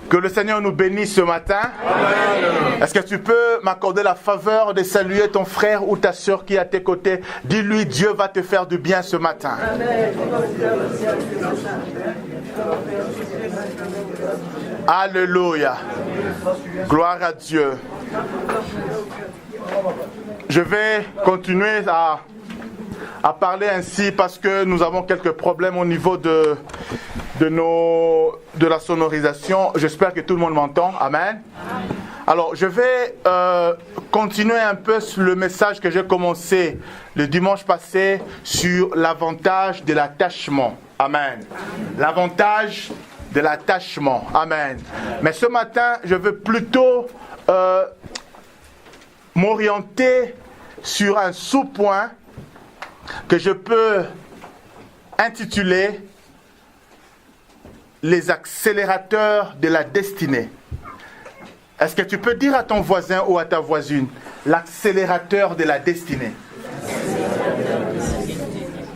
Que le Seigneur nous bénisse ce matin. Amen. Est-ce que tu peux m'accorder la faveur de saluer ton frère ou ta soeur qui est à tes côtés? Dis-lui, Dieu va te faire du bien ce matin. Amen. Alléluia. Gloire à Dieu. Je vais continuer à parler ainsi parce que nous avons quelques problèmes au niveau de la sonorisation. J'espère que tout le monde m'entend. Amen. Alors, je vais continuer un peu sur le message que j'ai commencé le dimanche passé sur l'avantage de l'attachement. Amen. L'avantage de l'attachement. Amen. Mais ce matin, je veux plutôt m'orienter sur un sous-point que je peux intituler les accélérateurs de la destinée. Est-ce que tu peux dire à ton voisin ou à ta voisine l'accélérateur de la destinée?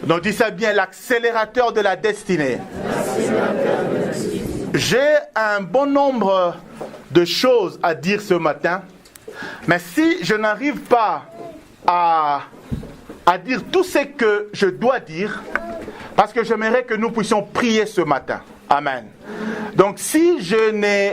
Donc dis ça bien, l'accélérateur de la destinée. J'ai un bon nombre de choses à dire ce matin, mais si je n'arrive pas à dire tout ce que je dois dire, parce que j'aimerais que nous puissions prier ce matin. Amen. Donc si je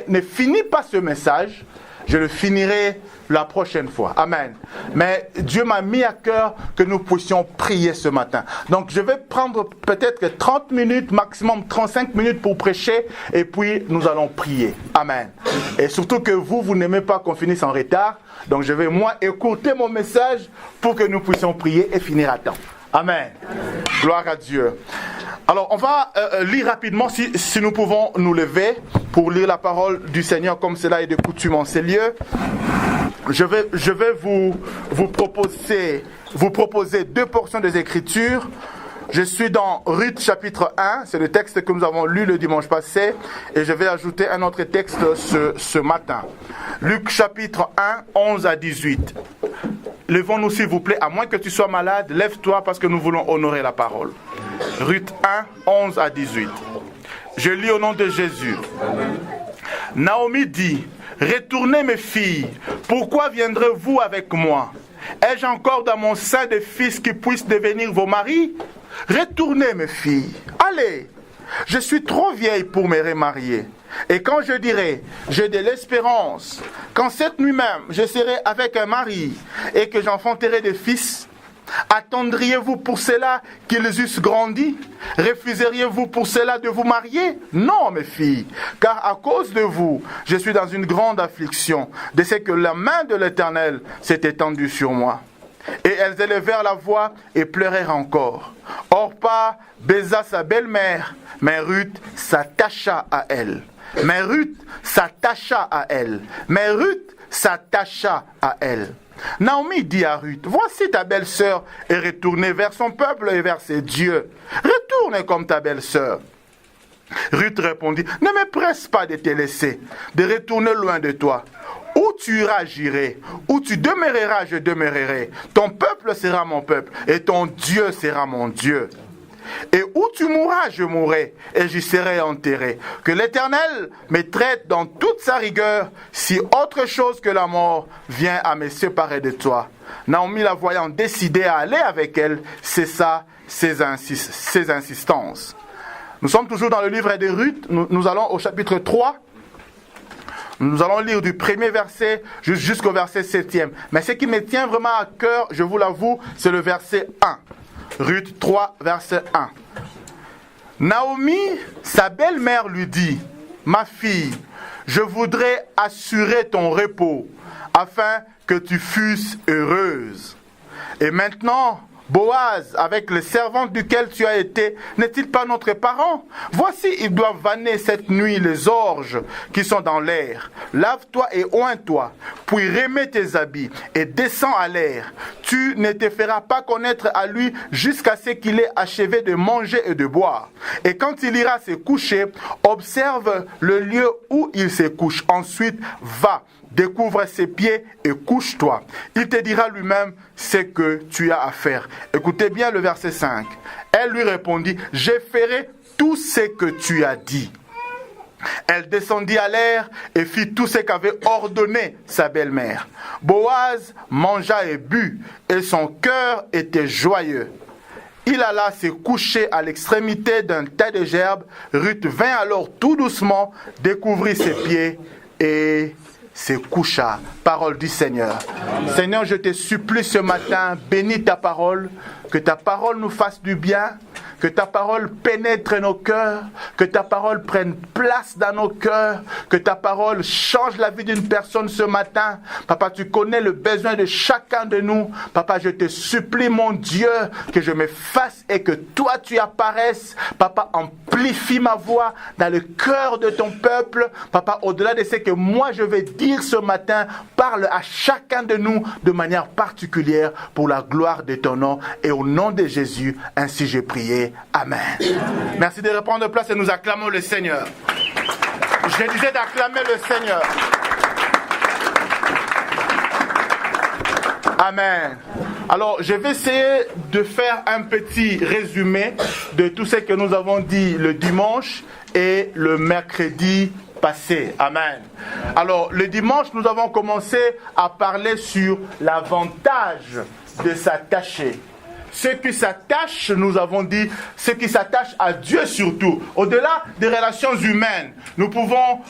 ne finis pas ce message, je le finirai la prochaine fois. Amen. Mais Dieu m'a mis à cœur que nous puissions prier ce matin. Donc je vais prendre peut-être 30 minutes, maximum 35 minutes pour prêcher et puis nous allons prier. Amen. Et surtout que vous n'aimez pas qu'on finisse en retard. Donc je vais moi écouter mon message pour que nous puissions prier et finir à temps. Amen. Gloire à Dieu. Alors, on va lire rapidement, si nous pouvons nous lever pour lire la parole du Seigneur comme cela est de coutume en ces lieux. Je vais vous proposer deux portions des Écritures. Je suis dans Ruth chapitre 1, c'est le texte que nous avons lu le dimanche passé, et je vais ajouter un autre texte ce matin. Luc chapitre 1, 11 à 18. Levons-nous s'il vous plaît, à moins que tu sois malade, lève-toi parce que nous voulons honorer la parole. Ruth 1, 11 à 18. Je lis au nom de Jésus. Naomi dit, « Retournez mes filles, pourquoi viendrez-vous avec moi? Ai-je encore dans mon sein des fils qui puissent devenir vos maris? Retournez mes filles, allez, je suis trop vieille pour me remarier. Et quand je dirai, j'ai de l'espérance, quand cette nuit même je serai avec un mari et que j'enfanterai des fils, attendriez-vous pour cela qu'ils eussent grandi? Refuseriez-vous pour cela de vous marier? Non, mes filles, car à cause de vous, je suis dans une grande affliction, de ce que la main de l'Éternel s'est étendue sur moi. Et elles élevèrent la voix et pleurèrent encore. Orpa baisa sa belle-mère, mais Ruth s'attacha à elle. Mais Ruth s'attacha à elle. Mais Ruth s'attacha à elle. Naomi dit à Ruth, voici ta belle-sœur est retournée vers son peuple et vers ses dieux. Retourne comme ta belle-sœur. Ruth répondit, ne me presse pas de te laisser, de retourner loin de toi. Où tu iras, j'irai. Où tu demeureras, je demeurerai. Ton peuple sera mon peuple et ton Dieu sera mon Dieu. Et où tu mourras, je mourrai, et j'y serai enterré. Que l'Éternel me traite dans toute sa rigueur, si autre chose que la mort vient à me séparer de toi. Naomi, la voyant décidée à aller avec elle, cessa ses insistances. Nous sommes toujours dans le livre de Ruth, nous allons au chapitre 3. Nous allons lire du premier verset jusqu'au verset 7e. Mais ce qui me tient vraiment à cœur, je vous l'avoue, c'est le verset 1. Ruth 3, verset 1. Naomi, sa belle-mère lui dit, « Ma fille, je voudrais assurer ton repos, afin que tu fusses heureuse. Et maintenant, Boaz, avec le servant duquel tu as été, n'est-il pas notre parent? Voici, il doit vanner cette nuit les orges qui sont dans l'air. Lave-toi et oins-toi, puis remets tes habits et descends à l'air. Tu ne te feras pas connaître à lui jusqu'à ce qu'il ait achevé de manger et de boire. Et quand il ira se coucher, observe le lieu où il se couche. Ensuite, va. Découvre ses pieds et couche-toi. Il te dira lui-même ce que tu as à faire. Écoutez bien le verset 5. Elle lui répondit, je ferai tout ce que tu as dit. Elle descendit à l'air et fit tout ce qu'avait ordonné sa belle-mère. Boaz mangea et but, et son cœur était joyeux. Il alla se coucher à l'extrémité d'un tas de gerbes. Ruth vint alors tout doucement, découvrit ses pieds et se coucha. Parole du Seigneur. Amen. Seigneur, je te supplie ce matin, bénis ta parole, que ta parole nous fasse du bien, que ta parole pénètre nos cœurs, que ta parole prenne place dans nos cœurs, que ta parole change la vie d'une personne ce matin. Papa, tu connais le besoin de chacun de nous. Papa, je te supplie, mon Dieu, que je me fasse et que toi tu apparaisses. Papa, amplifie ma voix dans le cœur de ton peuple. Papa, au-delà de ce que moi je vais dire ce matin, parle à chacun de nous de manière particulière pour la gloire de ton nom. Et au nom de Jésus, ainsi j'ai prié. Amen. Merci de reprendre place et nous acclamons le Seigneur. Je disais d'acclamer le Seigneur. Amen. Alors, je vais essayer de faire un petit résumé de tout ce que nous avons dit le dimanche et le mercredi passé. Amen. Alors, le dimanche, nous avons commencé à parler sur l'avantage de s'attacher. Ce qui s'attache, nous avons dit, ce qui s'attache à Dieu surtout. Au-delà des relations humaines, nous pouvons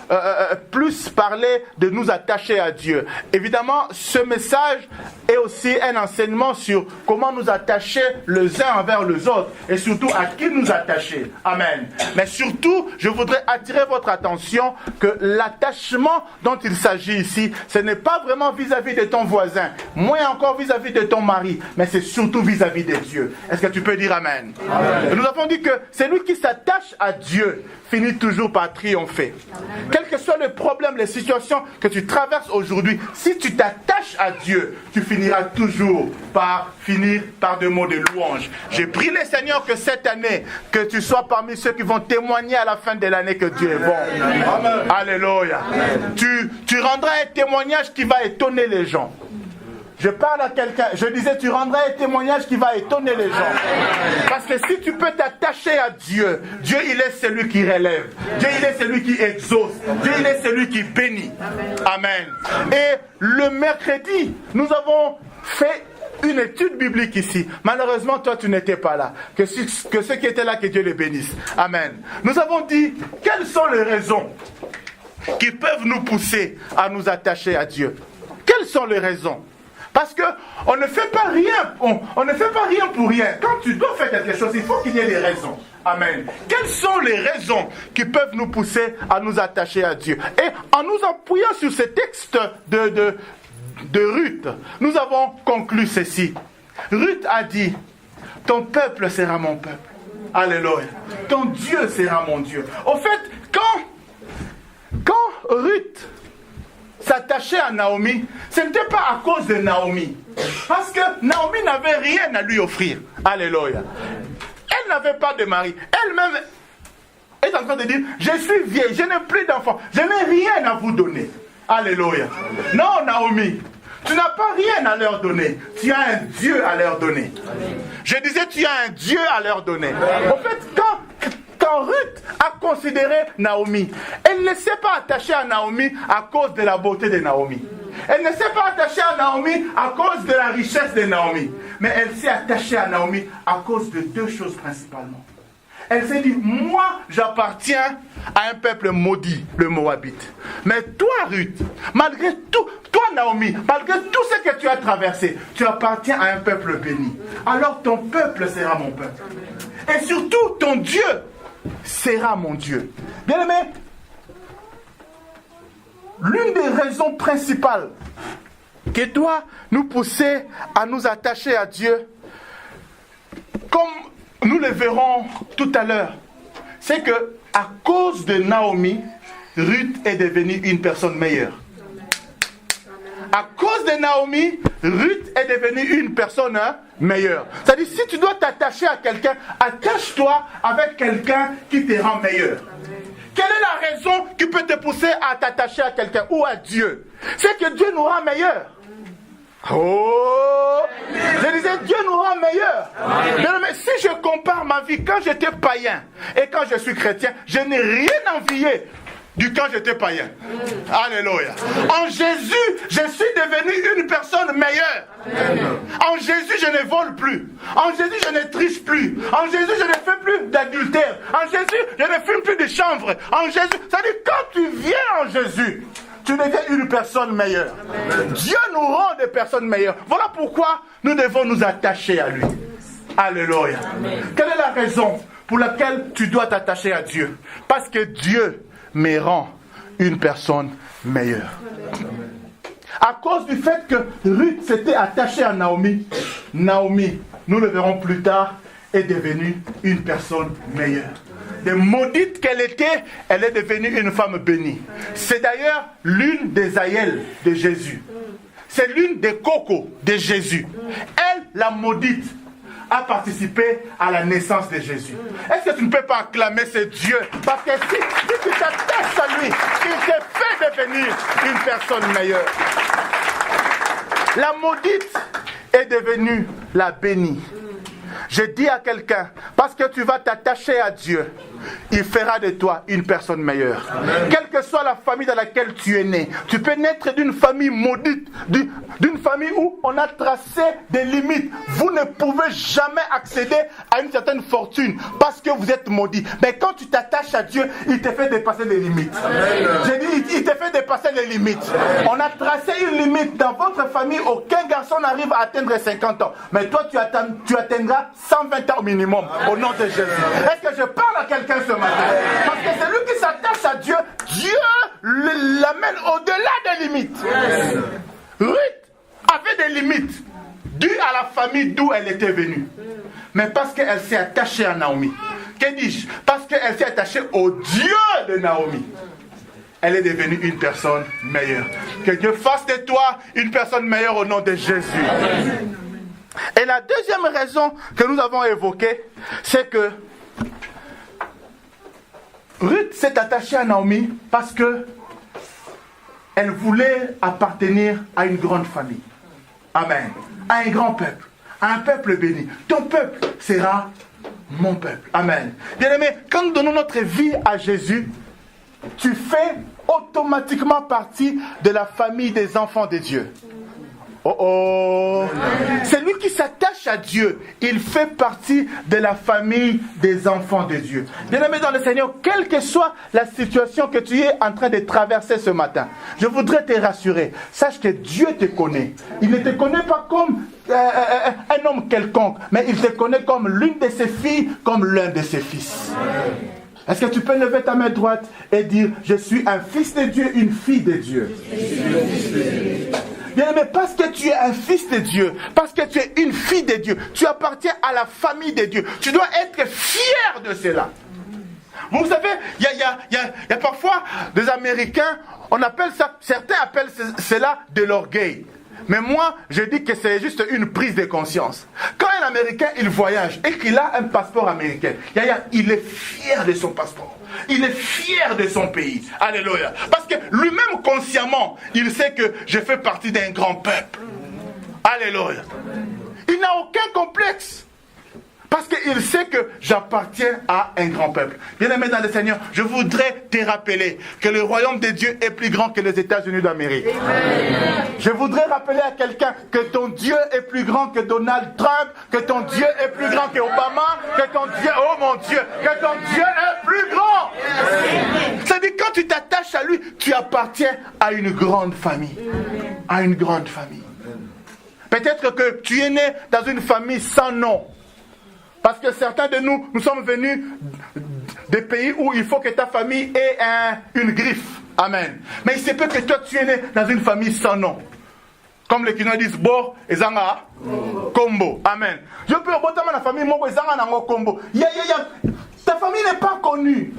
plus parler de nous attacher à Dieu. Évidemment, ce message est aussi un enseignement sur comment nous attacher les uns envers les autres et surtout à qui nous attacher. Amen. Mais surtout, je voudrais attirer votre attention que l'attachement dont il s'agit ici, ce n'est pas vraiment vis-à-vis de ton voisin, moins encore vis-à-vis de ton mari, mais c'est surtout vis-à-vis de Dieu. Est-ce que tu peux dire Amen? Amen. Nous avons dit que celui qui s'attache à Dieu finit toujours par triompher. Amen. Quel que soit le problème, les situations que tu traverses aujourd'hui, si tu t'attaches à Dieu, tu finiras toujours par finir par des mots de louange. J'ai prié le Seigneur que cette année, que tu sois parmi ceux qui vont témoigner à la fin de l'année que Dieu est bon. Amen. Alléluia. Amen. Tu rendras un témoignage qui va étonner les gens. Je parle à quelqu'un, je disais, tu rendras un témoignage qui va étonner les gens. Parce que si tu peux t'attacher à Dieu, Dieu il est celui qui relève. Dieu il est celui qui exauce. Dieu il est celui qui bénit. Amen. Et le mercredi, nous avons fait une étude biblique ici. Malheureusement, toi tu n'étais pas là. Que ceux qui étaient là, que Dieu les bénisse. Amen. Nous avons dit, quelles sont les raisons qui peuvent nous pousser à nous attacher à Dieu? Quelles sont les raisons? Parce qu'on ne fait pas rien, on ne fait pas rien pour rien. Quand tu dois faire quelque chose, il faut qu'il y ait des raisons. Amen. Quelles sont les raisons qui peuvent nous pousser à nous attacher à Dieu? Et en nous appuyant sur ce texte de Ruth, nous avons conclu ceci. Ruth a dit, ton peuple sera mon peuple. Alléluia. Ton Dieu sera mon Dieu. Au fait, quand Ruth s'attacher à Naomi, ce n'était pas à cause de Naomi. Parce que Naomi n'avait rien à lui offrir. Alléluia. Elle n'avait pas de mari. Elle-même est en train de dire, je suis vieille, je n'ai plus d'enfants, je n'ai rien à vous donner. Alléluia. Non, Naomi, tu n'as pas rien à leur donner. Tu as un Dieu à leur donner. Je disais, tu as un Dieu à leur donner. En fait, quand Ruth a considéré Naomi, elle ne s'est pas attachée à Naomi à cause de la beauté de Naomi. Elle ne s'est pas attachée à Naomi à cause de la richesse de Naomi. Mais elle s'est attachée à Naomi à cause de deux choses principalement. Elle s'est dit, moi j'appartiens à un peuple maudit, le Moabite. Mais toi Ruth, malgré tout, toi Naomi, malgré tout ce que tu as traversé, tu appartiens à un peuple béni. Alors ton peuple sera mon peuple. Et surtout ton Dieu sera mon Dieu. Bien aimé, l'une des raisons principales qui doit nous pousser à nous attacher à Dieu, comme nous le verrons tout à l'heure, c'est que à cause de Naomi, Ruth est devenue une personne meilleure. À cause de Naomi, Ruth est devenue une personne meilleure. C'est-à-dire, si tu dois t'attacher à quelqu'un, attache-toi avec quelqu'un qui te rend meilleur. Quelle est la raison qui peut te pousser à t'attacher à quelqu'un ou à Dieu? C'est que Dieu nous rend meilleurs. Oh! Je disais, Dieu nous rend meilleurs. Mais si je compare ma vie quand j'étais païen et quand je suis chrétien, je n'ai rien envié du quand j'étais païen. Alléluia. En Jésus, je suis devenu une personne meilleure. En Jésus, je ne vole plus. En Jésus, je ne triche plus. En Jésus, je ne fais plus d'adultère. En Jésus, je ne fume plus de chanvre. En Jésus, c'est-à-dire quand tu viens en Jésus, tu deviens une personne meilleure. Amen. Dieu nous rend des personnes meilleures. Voilà pourquoi nous devons nous attacher à lui. Alléluia. Amen. Quelle est la raison pour laquelle tu dois t'attacher à Dieu? Parce que Dieu me rend une personne meilleure. Amen. À cause du fait que Ruth s'était attachée à Naomi, Naomi, nous le verrons plus tard, est devenue une personne meilleure. De maudite qu'elle était, elle est devenue une femme bénie. C'est d'ailleurs l'une des aïeules de Jésus. C'est l'une des cocos de Jésus. Elle, la maudite, a participé à la naissance de Jésus. Est-ce que tu ne peux pas acclamer ce Dieu? Parce que si tu t'attaches à lui, il te fait devenir une personne meilleure. La maudite est devenue la bénie. Je dis à quelqu'un, parce que tu vas t'attacher à Dieu, il fera de toi une personne meilleure. Amen. Quelle que soit la famille dans laquelle tu es né, tu peux naître d'une famille maudite, d'une famille où on a tracé des limites. Vous ne pouvez jamais accéder à une certaine fortune parce que vous êtes maudit. Mais quand tu t'attaches à Dieu, il te fait dépasser les limites. J'ai dit, il te fait dépasser les limites. Amen. On a tracé une limite. Dans votre famille, aucun garçon n'arrive à atteindre 50 ans. Mais toi, tu atteindras 120 ans au minimum. Amen. Au nom de Jésus. Est-ce que je parle à quelqu'un ce matin? Parce que celui qui s'attache à Dieu, Dieu l'amène au-delà des limites. Yes. Ruth avait des limites dues à la famille d'où elle était venue. Mais parce qu'elle s'est attachée à Naomi. Que dis-je? Parce qu'elle s'est attachée au Dieu de Naomi. Elle est devenue une personne meilleure. Que Dieu fasse de toi une personne meilleure au nom de Jésus. Amen. Et la deuxième raison que nous avons évoquée, c'est que Ruth s'est attachée à Naomi parce que elle voulait appartenir à une grande famille. Amen. À un grand peuple. À un peuple béni. Ton peuple sera mon peuple. Amen. Bien-aimé, quand nous donnons notre vie à Jésus, tu fais automatiquement partie de la famille des enfants de Dieu. Oh oh! Celui qui s'attache à Dieu, il fait partie de la famille des enfants de Dieu. Bien-aimé dans le Seigneur, quelle que soit la situation que tu es en train de traverser ce matin, je voudrais te rassurer. Sache que Dieu te connaît. Il ne te connaît pas comme un homme quelconque, mais il te connaît comme l'une de ses filles, comme l'un de ses fils. Est-ce que tu peux lever ta main droite et dire, je suis un fils de Dieu, une fille de Dieu? Bien, mais parce que tu es un fils de Dieu, parce que tu es une fille de Dieu, tu appartiens à la famille de Dieu. Tu dois être fier de cela. Vous savez, il y a parfois des Américains, on appelle ça, certains appellent cela de l'orgueil. Mais moi, je dis que c'est juste une prise de conscience. Quand un Américain, il voyage et qu'il a un passeport américain, il est fier de son passeport. Il est fier de son pays. Alléluia. Parce que lui-même, consciemment, il sait que je fais partie d'un grand peuple. Alléluia. Il n'a aucun complexe. Parce qu'il sait que j'appartiens à un grand peuple. Bien-aimé dans le Seigneur, je voudrais te rappeler que le royaume de Dieu est plus grand que les États-Unis d'Amérique. Amen. Je voudrais rappeler à quelqu'un que ton Dieu est plus grand que Donald Trump, que ton Dieu est plus grand que Obama, que ton Dieu, oh mon Dieu, que ton Dieu est plus grand. C'est-à-dire quand tu t'attaches à lui, tu appartiens à une grande famille. À une grande famille. Peut-être que tu es né dans une famille sans nom. Parce que certains de nous, nous sommes venus des pays où il faut que ta famille ait une griffe. Amen. Mais il se peut que toi, tu es né dans une famille sans nom. Comme les Kinois disent, Bo, Ezanga, Kombo. Amen. Je peux remonter ma famille, Mobo, Ezanga, Nango, Kombo. Ta famille n'est pas connue.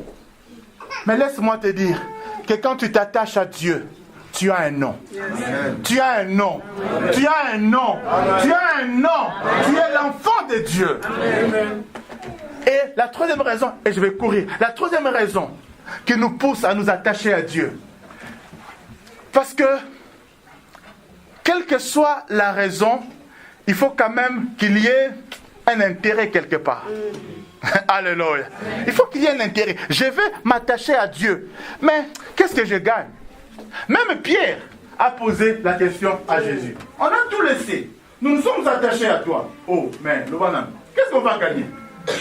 Mais laisse-moi te dire que quand tu t'attaches à Dieu, tu as un nom. Amen. Tu as un nom. Amen. Tu as un nom. Amen. Tu as un nom. Amen. Tu es l'enfant de Dieu. Amen. Et la troisième raison, et je vais courir, la troisième raison qui nous pousse à nous attacher à Dieu. Parce que, quelle que soit la raison, il faut quand même qu'il y ait un intérêt quelque part. Alléluia. Il faut qu'il y ait un intérêt. Je vais m'attacher à Dieu. Mais qu'est-ce que je gagne? Même Pierre a posé la question à Jésus. On a tout laissé. Nous nous sommes attachés à toi. Oh, mais le bonhomme, qu'est-ce qu'on va gagner?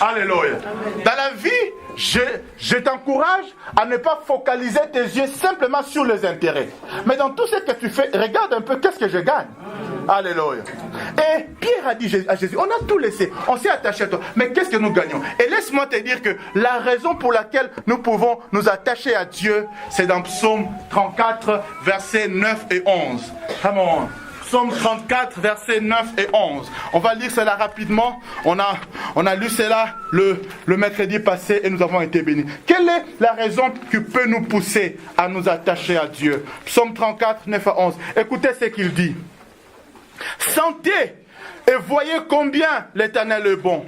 Alléluia. Dans la vie, je t'encourage à ne pas focaliser tes yeux simplement sur les intérêts. Mais dans tout ce que tu fais, regarde un peu qu'est-ce que je gagne. Alléluia. Et Pierre a dit à Jésus, on a tout laissé, on s'est attaché à toi, mais qu'est-ce que nous gagnons? Et laisse-moi te dire que la raison pour laquelle nous pouvons nous attacher à Dieu, c'est dans Psaume 34, versets 9 et 11. Come on. Psaume 34, versets 9 et 11. On va lire cela rapidement. On a lu cela le mercredi passé et nous avons été bénis. Quelle est la raison qui peut nous pousser à nous attacher à Dieu? Psaume 34, 9 à 11. Écoutez ce qu'il dit. Sentez et voyez combien l'Éternel est bon.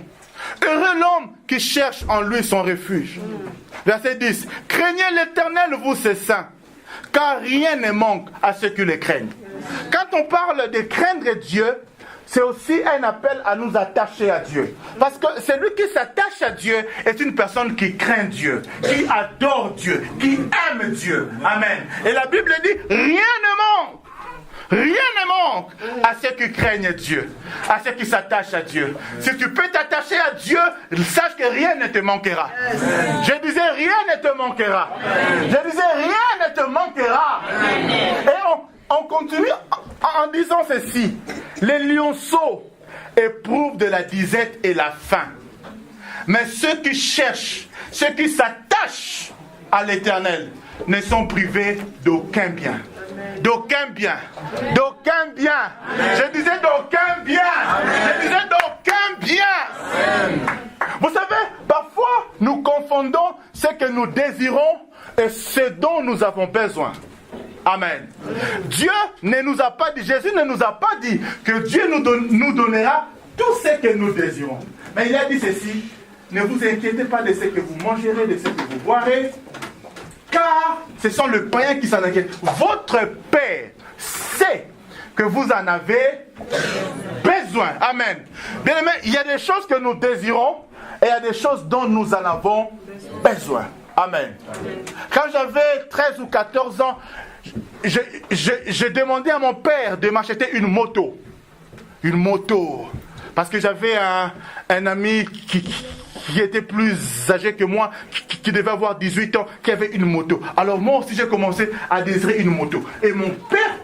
Heureux l'homme qui cherche en lui son refuge. Verset 10. Craignez l'Éternel, vous ses saints, car rien ne manque à ceux qui le craignent. Quand on parle de craindre Dieu, c'est aussi un appel à nous attacher à Dieu. Parce que celui qui s'attache à Dieu est une personne qui craint Dieu, qui adore Dieu, qui aime Dieu. Amen. Et la Bible dit, rien ne manque. Rien ne manque à ceux qui craignent Dieu, à ceux qui s'attachent à Dieu. Si tu peux t'attacher à Dieu, sache que rien ne te manquera. Je disais, rien ne te manquera. Je disais, rien ne te manquera. Et on continue en disant ceci. Les lionceaux éprouvent de la disette et la faim. Mais ceux qui cherchent, ceux qui s'attachent à l'Éternel ne sont privés d'aucun bien. D'aucun bien. D'aucun bien. Je disais d'aucun bien. Je disais d'aucun bien. Vous savez, parfois nous confondons ce que nous désirons et ce dont nous avons besoin. Amen. Dieu ne nous a pas dit, Jésus ne nous a pas dit que Dieu nous donnera tout ce que nous désirons. Mais il a dit ceci, ne vous inquiétez pas de ce que vous mangerez, de ce que vous boirez, car ce sont les païens qui s'en inquiètent. Votre Père sait que vous en avez besoin. Amen. Bien aimé, il y a des choses que nous désirons et il y a des choses dont nous en avons besoin. Amen. Quand j'avais 13 ou 14 ans, j'ai demandé à mon père de m'acheter une moto. Une moto. Parce que j'avais un ami qui était plus âgé que moi, qui devait avoir 18 ans, qui avait une moto. Alors moi aussi j'ai commencé à désirer une moto. Et mon père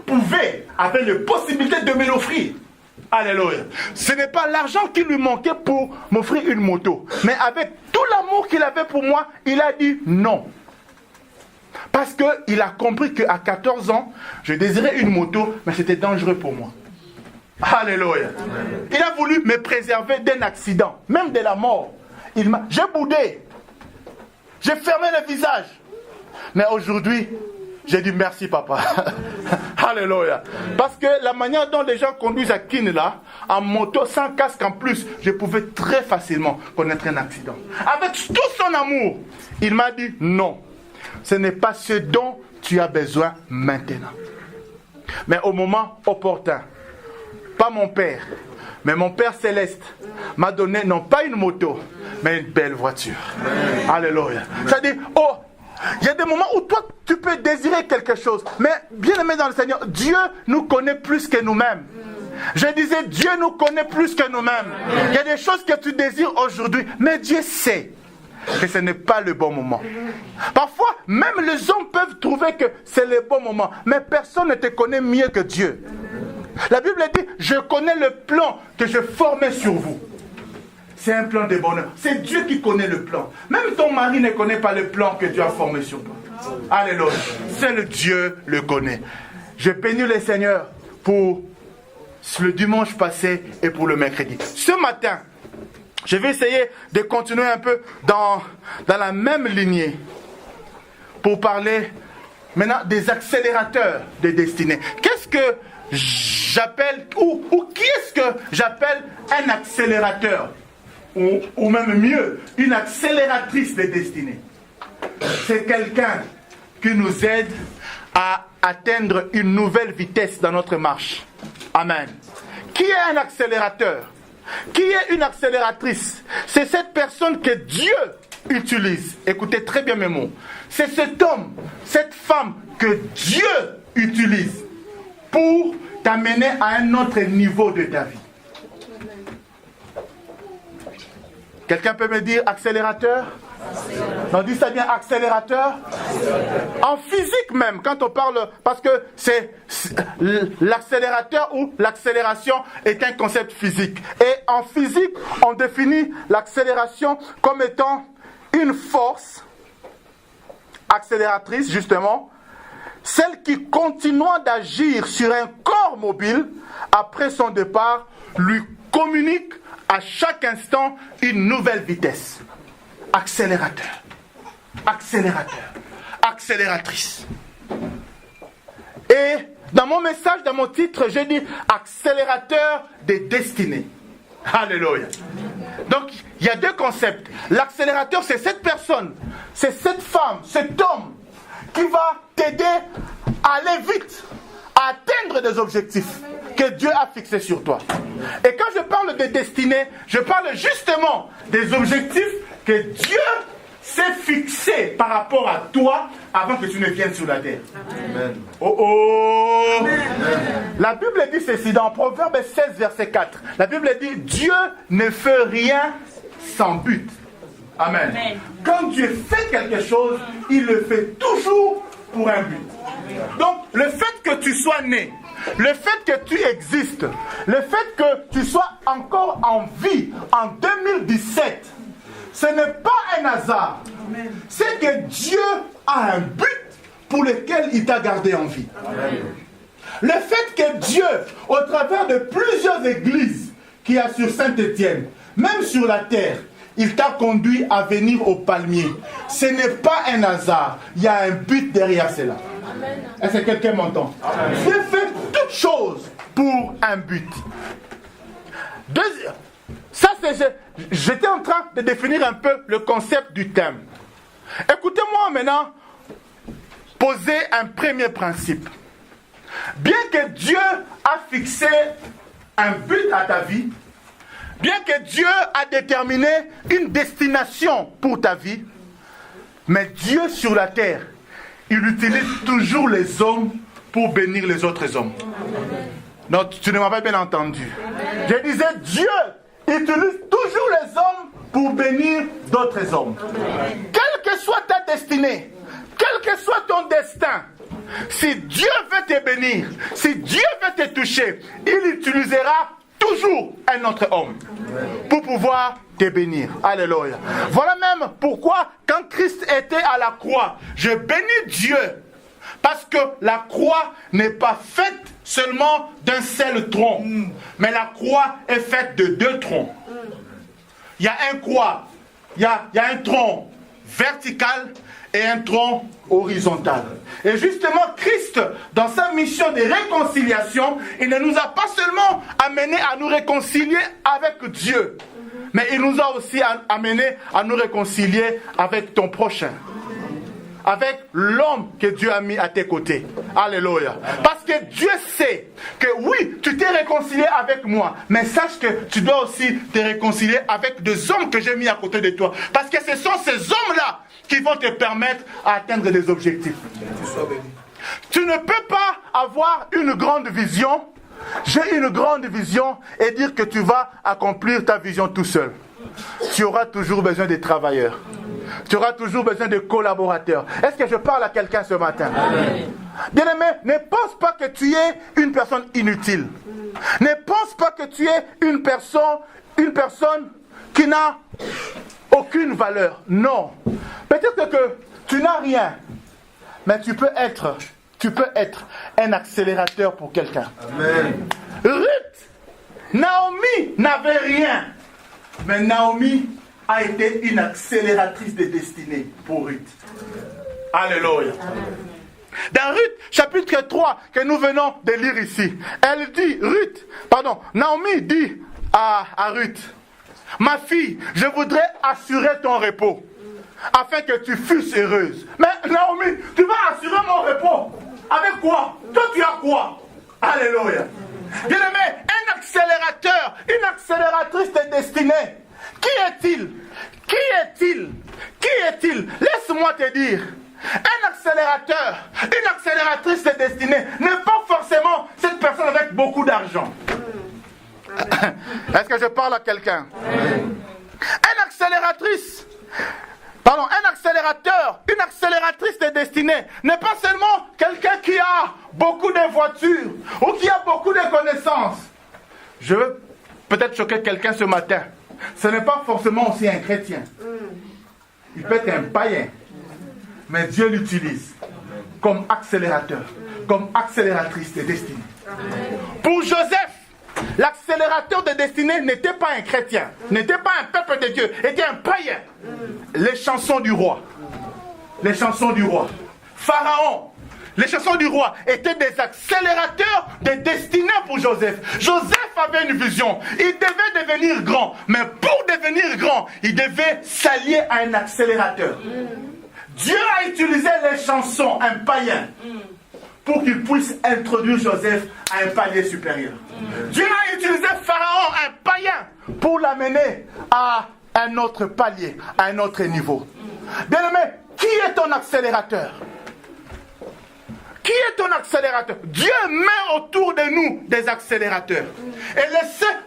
avait la possibilité de me l'offrir. Alléluia. Ce n'est pas l'argent qui lui manquait pour m'offrir une moto. Mais avec tout l'amour qu'il avait pour moi, il a dit non. Parce qu'il a compris qu'à 14 ans, je désirais une moto, mais c'était dangereux pour moi. Alléluia. Il a voulu me préserver d'un accident, même de la mort. J'ai boudé. J'ai fermé le visage. Mais aujourd'hui, j'ai dit merci papa. Alléluia. Parce que la manière dont les gens conduisent à Kinela, en moto, sans casque en plus, je pouvais très facilement connaître un accident. Avec tout son amour, il m'a dit non. Ce n'est pas ce dont tu as besoin maintenant. Mais au moment opportun, pas mon père, mais mon Père Céleste m'a donné non pas une moto, mais une belle voiture. Alléluia. C'est-à-dire, il y a des moments où toi, tu peux désirer quelque chose. Mais bien aimé dans le Seigneur, Dieu nous connaît plus que nous-mêmes. Je disais, Dieu nous connaît plus que nous-mêmes. Il y a des choses que tu désires aujourd'hui, mais Dieu sait que ce n'est pas le bon moment. Parfois, même les hommes peuvent trouver que c'est le bon moment, mais personne ne te connaît mieux que Dieu. La Bible dit, je connais le plan que je formais sur vous. C'est un plan de bonheur. C'est Dieu qui connaît le plan. Même ton mari ne connaît pas le plan que Dieu a formé sur toi. Alléluia. Seul Dieu le connaît. Je bénis le Seigneur pour le dimanche passé et pour le mercredi. Ce matin, je vais essayer de continuer un peu dans la même lignée pour parler maintenant des accélérateurs de destinée. Qu'est-ce que j'appelle, ou qui est-ce que j'appelle un accélérateur, ou même mieux, une accélératrice de destinée? C'est quelqu'un qui nous aide à atteindre une nouvelle vitesse dans notre marche. Amen. Qui est un accélérateur? Qui est une accélératrice? c'est cette personne que Dieu utilise. Écoutez très bien mes mots. C'est cet homme, cette femme que Dieu utilise pour t'amener à un autre niveau de ta vie. Quelqu'un peut me dire accélérateur? On dit ça bien, accélérateur. En physique même, quand on parle, parce que c'est l'accélérateur ou l'accélération est un concept physique. Et en physique, on définit l'accélération comme étant une force accélératrice, justement, celle qui, continuant d'agir sur un corps mobile, après son départ, lui communique à chaque instant une nouvelle vitesse. Accélérateur, accélérateur, accélératrice. Et dans mon message, dans mon titre, j'ai dit accélérateur des destinées. Alléluia. Donc, il y a deux concepts. L'accélérateur, c'est cette personne, c'est cette femme, cet homme qui va t'aider à aller vite, à atteindre des objectifs que Dieu a fixés sur toi. Et quand je parle de destinée, je parle justement des objectifs que Dieu s'est fixé par rapport à toi avant que tu ne viennes sur la terre. Amen. Oh oh. Amen. La Bible dit ceci dans Proverbe 16, verset 4. La Bible dit Dieu ne fait rien sans but. Amen. Amen. Quand Dieu fait quelque chose, il le fait toujours pour un but. Donc, le fait que tu sois né, le fait que tu existes, le fait que tu sois encore en vie en 2017, ce n'est pas un hasard. Amen. C'est que Dieu a un but pour lequel il t'a gardé en vie. Amen. Le fait que Dieu, au travers de plusieurs églises qu'il y a sur Saint-Étienne, même sur la terre, il t'a conduit à venir au palmier. Ce n'est pas un hasard. Il y a un but derrière cela. Amen. Est-ce que quelqu'un m'entend? Dieu fait toutes choses pour un but. Ça, j'étais en train de définir un peu le concept du thème. Écoutez-moi maintenant poser un premier principe. Bien que Dieu a fixé un but à ta vie, bien que Dieu a déterminé une destination pour ta vie, mais Dieu sur la terre, il utilise toujours les hommes pour bénir les autres hommes. Non, tu ne m'as pas bien entendu. Je disais, Dieu utilise toujours les hommes pour bénir d'autres hommes. Quelle que soit ta destinée, quel que soit ton destin, si Dieu veut te bénir, si Dieu veut te toucher, il utilisera toujours un autre homme pour pouvoir te bénir. Alléluia. Voilà même pourquoi quand Christ était à la croix, je bénis Dieu. Parce que la croix n'est pas faite seulement d'un seul tronc. Mais la croix est faite de deux troncs. Il y a un croix, il y a un tronc vertical et un tronc horizontal. Et justement, Christ, dans sa mission de réconciliation, il ne nous a pas seulement amenés à nous réconcilier avec Dieu, mais il nous a aussi amenés à nous réconcilier avec ton prochain. Avec l'homme que Dieu a mis à tes côtés. Alléluia. Parce que Dieu sait que oui, tu t'es réconcilié avec moi, mais sache que tu dois aussi te réconcilier avec des hommes que j'ai mis à côté de toi. Parce que ce sont ces hommes-là qui vont te permettre d'atteindre des objectifs. Tu ne peux pas avoir une grande vision, j'ai une grande vision, et dire que tu vas accomplir ta vision tout seul. Tu auras toujours besoin des travailleurs. Tu auras toujours besoin de collaborateurs. Est-ce que je parle à quelqu'un ce matin? Bien-aimé, ne pense pas que tu es une personne inutile. Ne pense pas que tu es une personne qui n'a aucune valeur. Non. Peut-être que tu n'as rien, mais tu peux être un accélérateur pour quelqu'un. Amen. Ruth, Naomi n'avait rien, mais Naomi a été une accélératrice de destinée pour Ruth. Alléluia. Dans Ruth, chapitre 3, que nous venons de lire ici, Naomi dit à Ruth, ma fille, je voudrais assurer ton repos, afin que tu fusses heureuse. Mais Naomi, tu vas assurer mon repos. Avec quoi? Toi, tu as quoi? Alléluia. Bien-aimé, un accélérateur, une accélératrice de destinée, Qui est-il? Qui est-il? Qui est-il? Laisse-moi te dire. Un accélérateur, une accélératrice de destinée n'est pas forcément cette personne avec beaucoup d'argent. Est-ce que je parle à quelqu'un? Un accélérateur, une accélératrice de destinée n'est pas seulement quelqu'un qui a beaucoup de voitures ou qui a beaucoup de connaissances. Je veux peut-être choquer quelqu'un ce matin. Ce n'est pas forcément aussi un chrétien. Il peut être un païen. Mais Dieu l'utilise comme accélérateur, comme accélératrice de destinée. Pour Joseph, l'accélérateur de destinée n'était pas un chrétien, n'était pas un peuple de Dieu, était un païen. Les chansons du roi. Les chansons du roi. Pharaon. Les chansons du roi étaient des accélérateurs de destinée pour Joseph. Joseph avait une vision. Il devait devenir grand. Mais pour devenir grand, il devait s'allier à un accélérateur. Dieu a utilisé les chansons, un païen, pour qu'il puisse introduire Joseph à un palier supérieur. Dieu a utilisé Pharaon, un païen, pour l'amener à un autre palier, à un autre niveau. Bien-aimé, qui est ton accélérateur? Qui est ton accélérateur? Dieu met autour de nous des accélérateurs. Et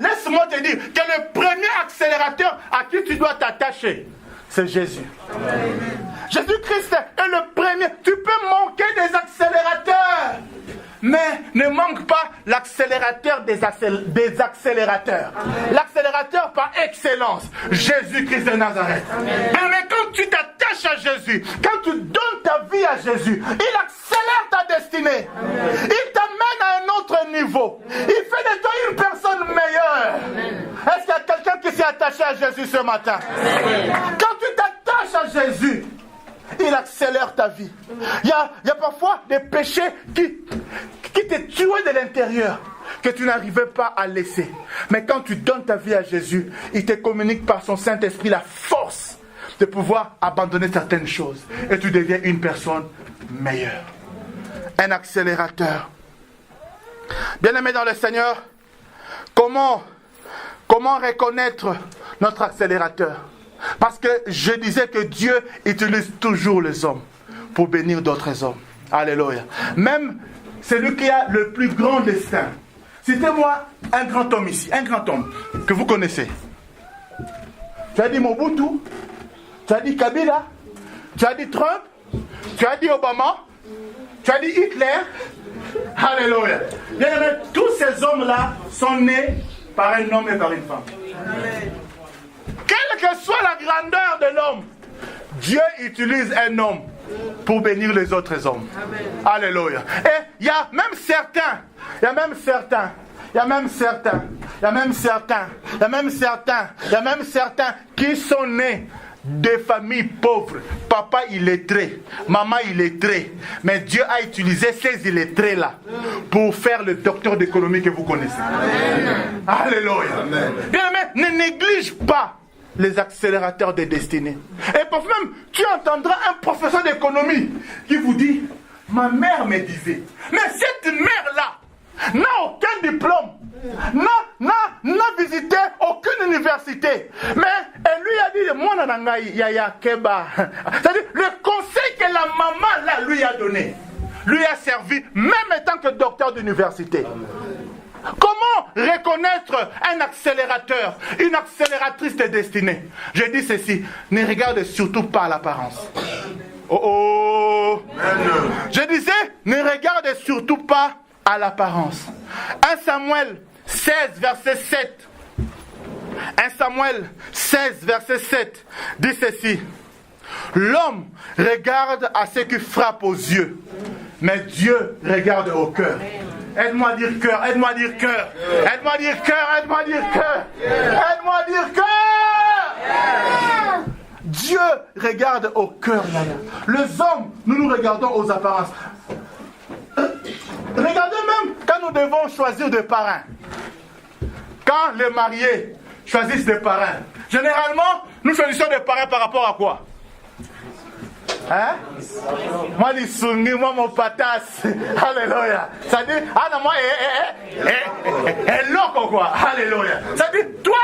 laisse-moi te dire que le premier accélérateur à qui tu dois t'attacher, c'est Jésus. Amen. Jésus-Christ est le premier. Tu peux manquer des accélérateurs, mais ne manque pas l'accélérateur des accélérateurs. L'accélérateur par excellence, Jésus-Christ de Nazareth. Mais quand tu t'attaches à Jésus, quand tu donnes ta vie à Jésus, il accélère ta destinée. Amen. Il t'amène à un autre niveau. Il fait de toi une personne meilleure. Est-ce qu'il y a quelqu'un qui s'est attaché à Jésus ce matin? Amen. Quand tu t'attaches à Jésus, il accélère ta vie. Il y a parfois des péchés qui te tuaient de l'intérieur, que tu n'arrivais pas à laisser. Mais quand tu donnes ta vie à Jésus, il te communique par son Saint-Esprit la force de pouvoir abandonner certaines choses. Et tu deviens une personne meilleure. Un accélérateur. Bien-aimé dans le Seigneur, comment reconnaître notre accélérateur? Parce que je disais que Dieu utilise toujours les hommes pour bénir d'autres hommes. Alléluia. Même celui qui a le plus grand destin. Citez-moi un grand homme ici, un grand homme que vous connaissez. Tu as dit Mobutu, tu as dit Kabila, tu as dit Trump, tu as dit Obama, tu as dit Hitler. Alléluia. Tous ces hommes-là sont nés par un homme et par une femme. Amen. Quelle que soit la grandeur de l'homme, Dieu utilise un homme pour bénir les autres hommes. Amen. Alléluia. Et il y a même certains qui sont nés de familles pauvres. Papa illettré, maman illettrée. Mais Dieu a utilisé ces illettrés-là pour faire le docteur d'économie que vous connaissez. Amen. Alléluia. Amen. Bien, mais ne néglige pas les accélérateurs de destinée. Et parfois même, tu entendras un professeur d'économie qui vous dit, ma mère me disait, mais cette mère-là n'a aucun diplôme, n'a visité aucune université, mais elle lui a dit, moi nanangai yaya keba. C'est-à-dire, le conseil que la maman là lui a donné, lui a servi, même étant que docteur d'université. Comment reconnaître un accélérateur, une accélératrice de destinée? Je dis ceci, ne regarde surtout pas l'apparence. Oh. Je disais, ne regarde surtout pas à l'apparence. 1 Samuel 16, verset 7. 1 Samuel 16, verset 7 dit ceci. L'homme regarde à ce qui frappe aux yeux, mais Dieu regarde au cœur. Aide-moi à dire cœur, aide-moi à dire cœur. Aide-moi à dire cœur, aide-moi à dire cœur. Aide-moi à dire cœur. Dieu regarde au cœur. Les hommes, nous regardons aux apparences. Regardez même quand nous devons choisir des parrains. Quand les mariés choisissent des parrains, généralement, nous choisissons des parrains par rapport à quoi? Hein? Moi, les sungi, moi, mon patas. Alléluia. Ça dit, ah non, moi, loco, quoi. Alléluia. Ça dit, toi,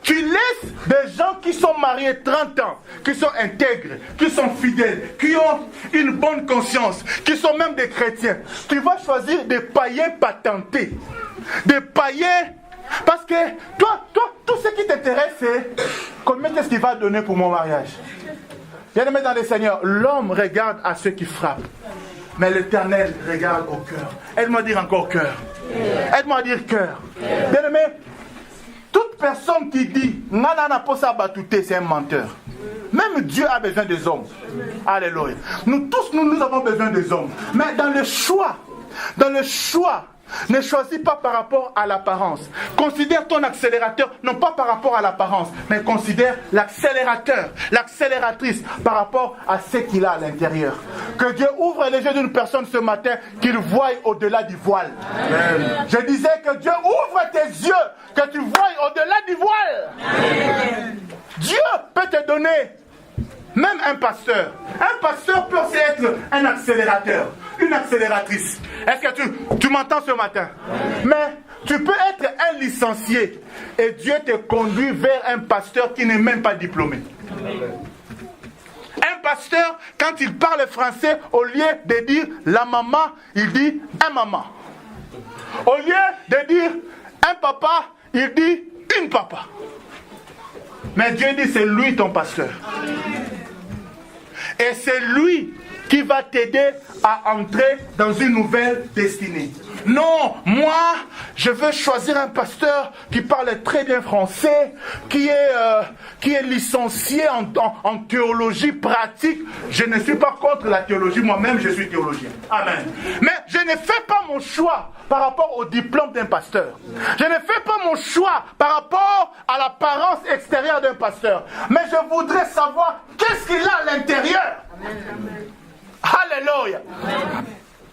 Tu laisses des gens qui sont mariés 30 ans, qui sont intègres, qui sont fidèles, qui ont une bonne conscience, qui sont même des chrétiens. Tu vas choisir des païens patentés. Des païens, parce que toi, tout ce qui t'intéresse, c'est combien est-ce qu'il va donner pour mon mariage. Bien-aimé dans le Seigneur, l'homme regarde à ceux qui frappent, mais l'Éternel regarde au cœur. Aide-moi à dire encore cœur. Aide-moi à dire cœur. Bien-aimé, toute personne qui dit « Nanana posa batouté », c'est un menteur. Même Dieu a besoin des hommes. Alléluia. Nous tous, nous avons besoin des hommes. Mais dans le choix, ne choisis pas par rapport à l'apparence. Considère ton accélérateur, non pas par rapport à l'apparence, mais considère l'accélérateur, l'accélératrice par rapport à ce qu'il a à l'intérieur. Que Dieu ouvre les yeux d'une personne ce matin, qu'il voie au-delà du voile. Amen. Je disais que Dieu ouvre tes yeux, que tu voies au-delà du voile. Amen. Dieu peut te donner même un pasteur. Un pasteur peut aussi être un accélérateur, une accélératrice. Est-ce que tu m'entends ce matin? Mais tu peux être un licencié et Dieu te conduit vers un pasteur qui n'est même pas diplômé. Un pasteur, quand il parle français, au lieu de dire la maman, il dit un maman. Au lieu de dire un papa, il dit une papa. Mais Dieu dit c'est lui ton pasteur. Et c'est lui qui va t'aider à entrer dans une nouvelle destinée. Non, moi, je veux choisir un pasteur qui parle très bien français, qui est licencié en théologie pratique. Je ne suis pas contre la théologie, moi-même je suis théologien. Amen. Mais je ne fais pas mon choix par rapport au diplôme d'un pasteur. Je ne fais pas mon choix par rapport à l'apparence extérieure d'un pasteur. Mais je voudrais savoir qu'est-ce qu'il a à l'intérieur. Alléluia.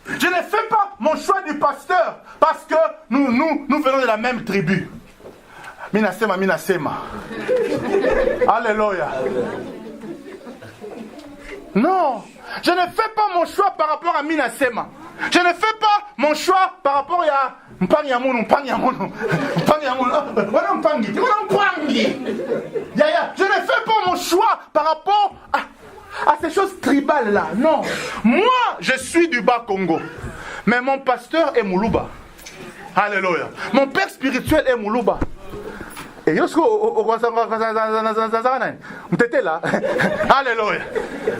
Je ne fais pas mon choix du pasteur parce que nous venons de la même tribu. Minasema. Alléluia. Non, je ne fais pas mon choix par rapport à Minasema. Je ne fais pas mon choix par rapport à Mpangiamono. Je ne fais pas mon choix par rapport à ces choses tribales là. Non. Moi, je suis du Bas-Congo. Mais mon pasteur est Moulouba. Alléluia. Mon père spirituel est Moulouba. Et là. Alléluia.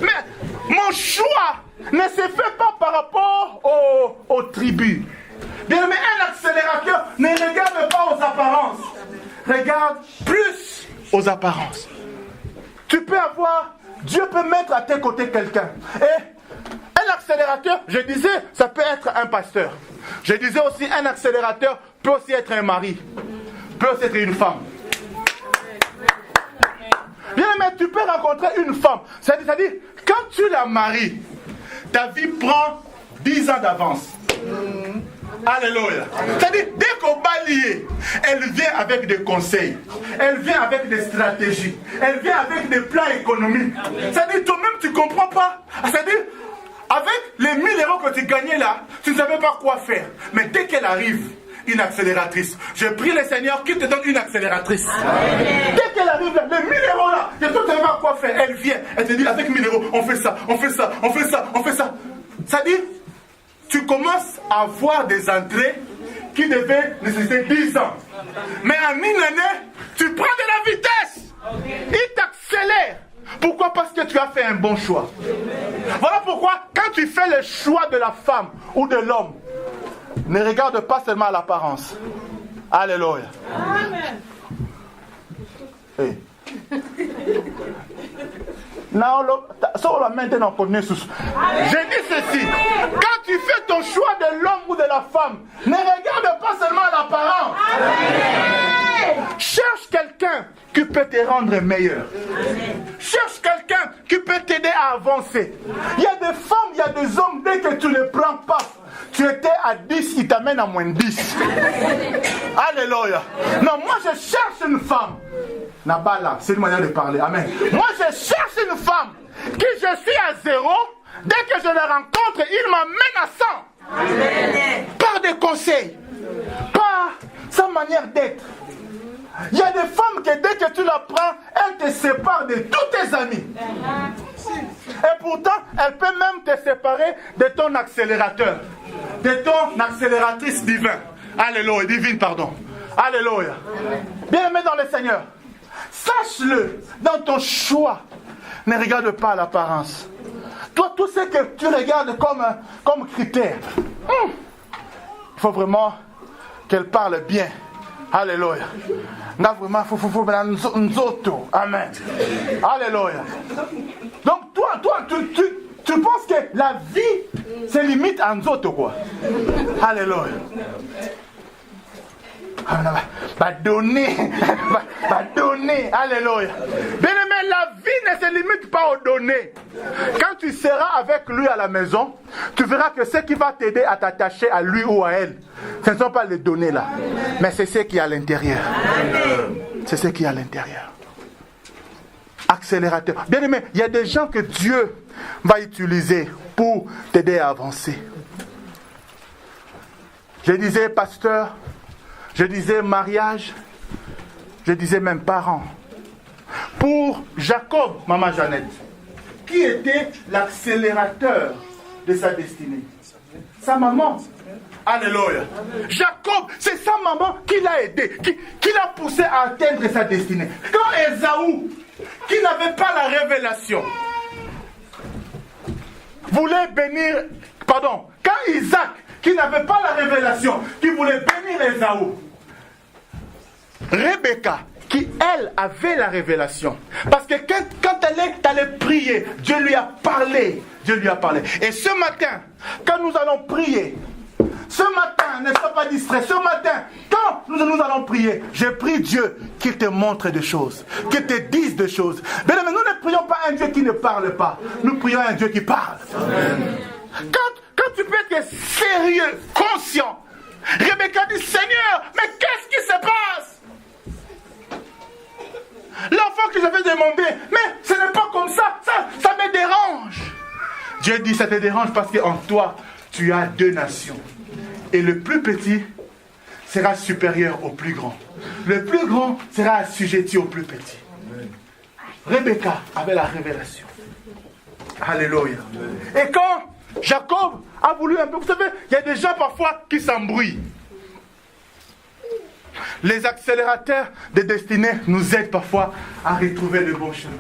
Mais mon choix ne se fait pas par rapport aux tribus. Bien, mais un accélérateur ne regarde pas aux apparences. Regarde plus aux apparences. Tu peux avoir... Dieu peut mettre à tes côtés quelqu'un. Et un accélérateur, je disais, ça peut être un pasteur. Je disais aussi, un accélérateur peut aussi être un mari. Peut aussi être une femme. Bien, mais tu peux rencontrer une femme. C'est-à-dire, quand tu la maries, ta vie prend 10 ans d'avance. Alléluia. C'est-à-dire, dès qu'on va lier, elle vient avec des conseils, elle vient avec des stratégies, elle vient avec des plans économiques. C'est-à-dire, toi-même, tu ne comprends pas. C'est-à-dire, avec les 1000 € que tu gagnais là, tu ne savais pas quoi faire. Mais dès qu'elle arrive, une accélératrice. Je prie le Seigneur qui te donne une accélératrice. Dès qu'elle arrive là, les 1000 € là, tu ne sais pas quoi faire. Elle vient, elle te dit, avec 1000 €, on fait ça, on fait ça, on fait ça, on fait ça. C'est-à-dire, tu commences à avoir des entrées qui devaient nécessiter 10 ans. Mais en une année, tu prends de la vitesse. Il t'accélère. Pourquoi? Parce que tu as fait un bon choix. Voilà pourquoi, quand tu fais le choix de la femme ou de l'homme, ne regarde pas seulement à l'apparence. Alléluia. Amen. Hey. Je dis ceci, quand tu fais ton choix de l'homme ou de la femme, ne regarde pas seulement l'apparence. Cherche quelqu'un qui peut te rendre meilleur. Cherche quelqu'un qui peut t'aider à avancer. Il y a des femmes, il y a des hommes, dès que tu ne les prends pas, tu étais à 10, il t'amène à moins 10. Alléluia. Non, moi je cherche une femme. Nabala, c'est une manière de parler. Amen. Moi je cherche une femme qui je suis à 0. Dès que je la rencontre, il m'amène à 100. Amen. Par des conseils. Par sa manière d'être. Il y a des femmes que dès que tu la prends, elles te séparent de tous tes amis. Et pourtant, elle peut même te séparer de ton accélérateur, de ton accélératrice divine. Alléluia, divine, pardon. Alléluia. Bien-aimé dans le Seigneur, sache-le, dans ton choix, ne regarde pas l'apparence. Toi, tout ce que tu regardes comme critère, il faut vraiment qu'elle parle bien. Alléluia. Amen. Alléluia. Donc toi, tu penses que la vie se limite à nous autres, quoi. Alléluia. Va donner. Alléluia. Bien-aimé, la vie ne se limite pas aux données. Quand tu seras avec lui à la maison, tu verras que ce qui va t'aider à t'attacher à lui ou à elle, ce ne sont pas les données là, mais c'est ce qui est à l'intérieur. C'est ce qui est à l'intérieur. Accélérateur. Bien-aimé, il y a des gens que Dieu va utiliser pour t'aider à avancer. Je disais pasteur, je disais mariage, je disais même parents. Pour Jacob, maman Jeannette, qui était l'accélérateur de sa destinée? Sa maman. Alléluia. Jacob, c'est sa maman qui l'a aidé, qui l'a poussé à atteindre sa destinée. Quand Ésaü, qui n'avait pas la révélation, voulait bénir, quand Isaac, qui n'avait pas la révélation, qui voulait bénir Ésaü, Rebecca, qui elle avait la révélation. Parce que quand elle est allée prier, Dieu lui a parlé. Et ce matin, quand nous allons prier, ce matin, ne sois pas distrait. Ce matin, quand nous allons prier, je prie Dieu qu'il te montre des choses, qu'il te dise des choses. Mais nous ne prions pas un Dieu qui ne parle pas. Nous prions un Dieu qui parle. Amen. Quand tu peux être sérieux, conscient, Rebecca dit, Seigneur, mais qu'est-ce qui se passe? L'enfant que j'avais demandé, mais ce n'est pas comme ça, ça me dérange. Dieu dit, ça te dérange parce qu'en toi, tu as deux nations. Et le plus petit sera supérieur au plus grand. Le plus grand sera assujetti au plus petit. Rebecca avait la révélation. Alléluia. Et quand Jacob a voulu un peu, vous savez, il y a des gens parfois qui s'embrouillent. Les accélérateurs de destinée nous aident parfois à retrouver le bon chemin.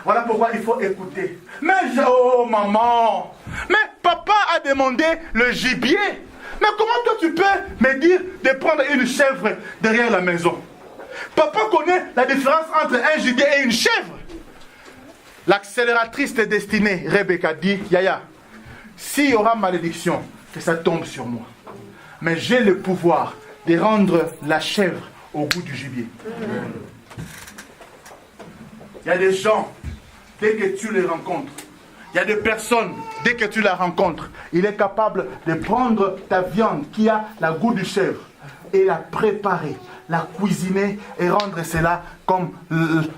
Voilà pourquoi il faut écouter. Mais oh maman, mais papa a demandé le gibier. Mais comment toi tu peux me dire de prendre une chèvre derrière la maison? Papa connaît la différence entre un gibier et une chèvre. L'accélératrice de destinée, Rebecca, dit, Yaya, s'il y aura malédiction, que ça tombe sur moi. Mais j'ai le pouvoir de rendre la chèvre au goût du gibier. Il y a des gens, dès que tu les rencontres, il y a des personnes, dès que tu la rencontres, il est capable de prendre ta viande qui a le goût du chèvre et la préparer, la cuisiner et rendre cela comme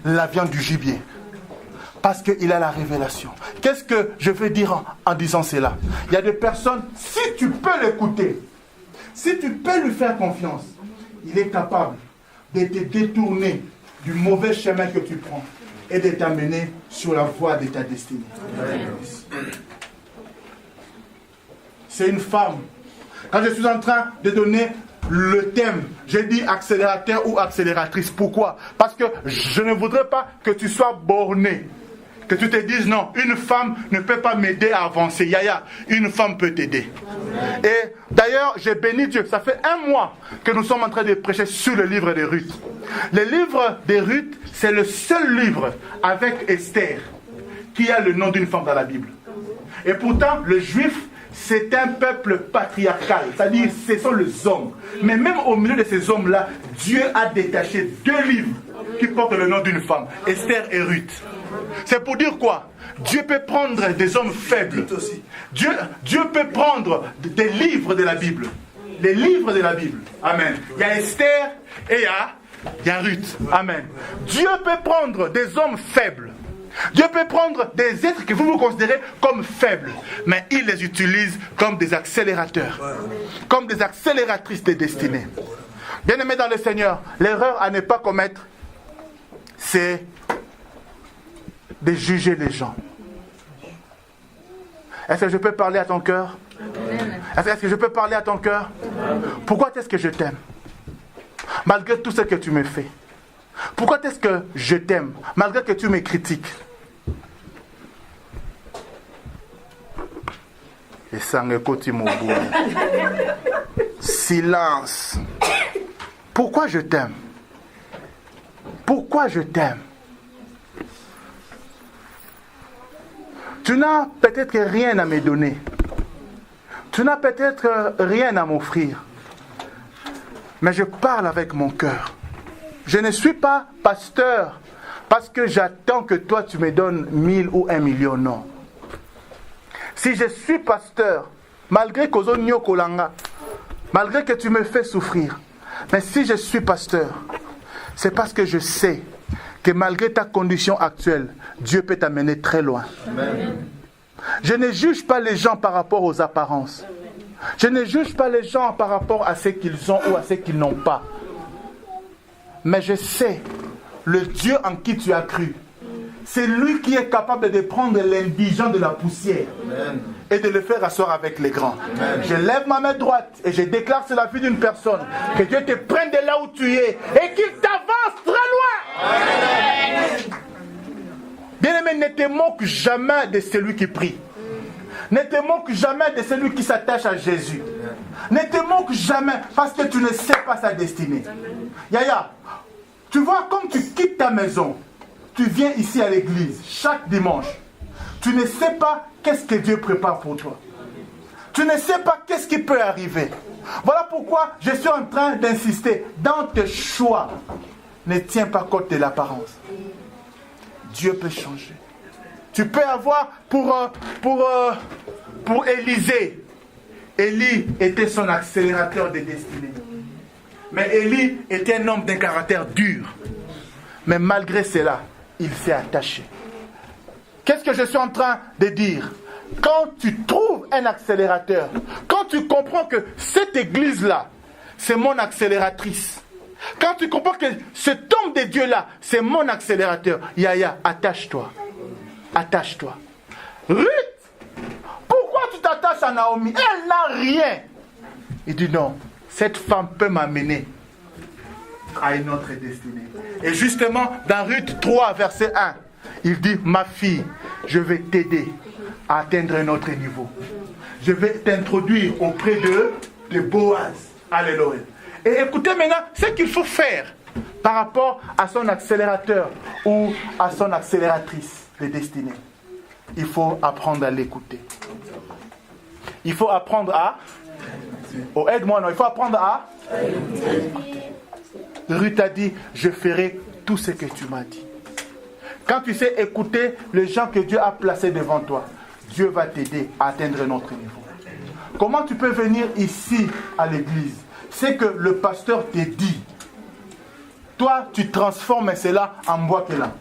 la viande du gibier. Parce qu'il a la révélation. Qu'est-ce que je veux dire en disant cela? Il y a des personnes, si tu peux l'écouter, si tu peux lui faire confiance, il est capable de te détourner du mauvais chemin que tu prends et de t'amener sur la voie de ta destinée. C'est une femme. Quand je suis en train de donner le thème, j'ai dit accélérateur ou accélératrice. Pourquoi? Parce que je ne voudrais pas que tu sois borné. Que tu te dises non, une femme ne peut pas m'aider à avancer. Yaya, une femme peut t'aider. Et d'ailleurs, j'ai béni Dieu. Ça fait 1 mois que nous sommes en train de prêcher sur le livre de Ruth. Le livre de Ruth, c'est le seul livre avec Esther qui a le nom d'une femme dans la Bible. Et pourtant, le juif, c'est un peuple patriarcal. C'est-à-dire, ce sont les hommes. Mais même au milieu de ces hommes-là, Dieu a détaché 2 livres qui portent le nom d'une femme, Esther et Ruth. C'est pour dire quoi? Dieu peut prendre des hommes faibles. Dieu peut prendre des livres de la Bible. Les livres de la Bible. Amen. Il y a Esther et il y a Ruth. Amen. Dieu peut prendre des hommes faibles Dieu peut prendre des êtres que vous considérez comme faibles, mais il les utilise comme des accélérateurs, comme des accélératrices de destinée. Bien-aimés dans le Seigneur, l'erreur à ne pas commettre, c'est de juger les gens. Est-ce que je peux parler à ton cœur? Est-ce que je peux parler à ton cœur? Pourquoi est-ce que je t'aime? Malgré tout ce que tu me fais. Pourquoi est-ce que je t'aime? Malgré que tu me critiques. Et ça me côté mon bout. Silence. Pourquoi je t'aime? Pourquoi je t'aime? Tu n'as peut-être rien à me donner. Tu n'as peut-être rien à m'offrir. Mais je parle avec mon cœur. Je ne suis pas pasteur parce que j'attends que toi tu me donnes 1000 ou 1 million, non. Si je suis pasteur, malgré malgré que tu me fais souffrir, mais si je suis pasteur, c'est parce que je sais que malgré ta condition actuelle, Dieu peut t'amener très loin. Amen. Je ne juge pas les gens par rapport aux apparences. Je ne juge pas les gens par rapport à ce qu'ils ont ou à ce qu'ils n'ont pas. Mais je sais, le Dieu en qui tu as cru, c'est lui qui est capable de prendre l'indigent de la poussière. Amen. Et de le faire asseoir avec les grands. Amen. Je lève ma main droite et je déclare sur la vie d'une personne que Dieu te prenne de là où tu es et qu'il t'avance très loin. Amen. Bien-aimé, ne te moque jamais de celui qui prie. Ne te moque jamais de celui qui s'attache à Jésus. Ne te moque jamais parce que tu ne sais pas sa destinée. Yaya, tu vois, comme tu quittes ta maison, tu viens ici à l'église chaque dimanche. Tu ne sais pas qu'est-ce que Dieu prépare pour toi. Tu ne sais pas qu'est-ce qui peut arriver. Voilà pourquoi je suis en train d'insister. Dans tes choix, ne tiens pas compte de l'apparence. Dieu peut changer. Tu peux avoir pour Élisée. Élie était son accélérateur de destinée. Mais Élie était un homme d'un caractère dur. Mais malgré cela, il s'est attaché. Qu'est-ce que je suis en train de dire? Quand tu trouves un accélérateur, quand tu comprends que cette église-là, c'est mon accélératrice, quand tu comprends que cet homme de Dieu-là, c'est mon accélérateur, Yaya, attache-toi. Attache-toi. Ruth, pourquoi tu t'attaches à Naomi? Elle n'a rien. Il dit non, cette femme peut m'amener à une autre destinée. Et justement, dans Ruth 3, verset 1, il dit, ma fille, je vais t'aider à atteindre un autre niveau. Je vais t'introduire auprès de Boaz. Alléluia. Et écoutez maintenant ce qu'il faut faire par rapport à son accélérateur ou à son accélératrice de destinée. Il faut apprendre à l'écouter. Il faut apprendre à... Oh, aide-moi, non. Il faut apprendre à... Ruth a dit, je ferai tout ce que tu m'as dit. Quand tu sais écouter les gens que Dieu a placés devant toi, Dieu va t'aider à atteindre un autre niveau. Comment tu peux venir ici à l'église? C'est que le pasteur te dit, toi tu transformes cela en bois que là.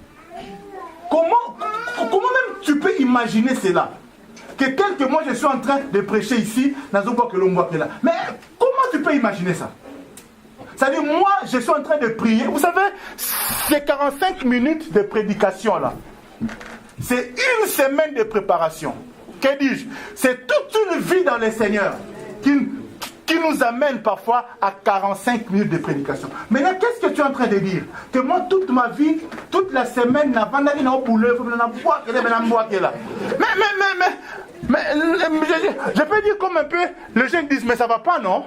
Comment même tu peux imaginer cela? Que tel que moi je suis en train de prêcher ici, dans un bois que l'on boit que là. Mais comment tu peux imaginer ça? C'est-à-dire, moi, je suis en train de prier. Vous savez, ces 45 minutes de prédication là, c'est une semaine de préparation. Que dis-je? C'est toute une vie dans le Seigneur qui nous amène parfois à 45 minutes de prédication. Maintenant, qu'est-ce que tu es en train de dire? Que moi, toute ma vie, toute la semaine, je peux dire comme un peu, les gens disent, mais ça va pas, non?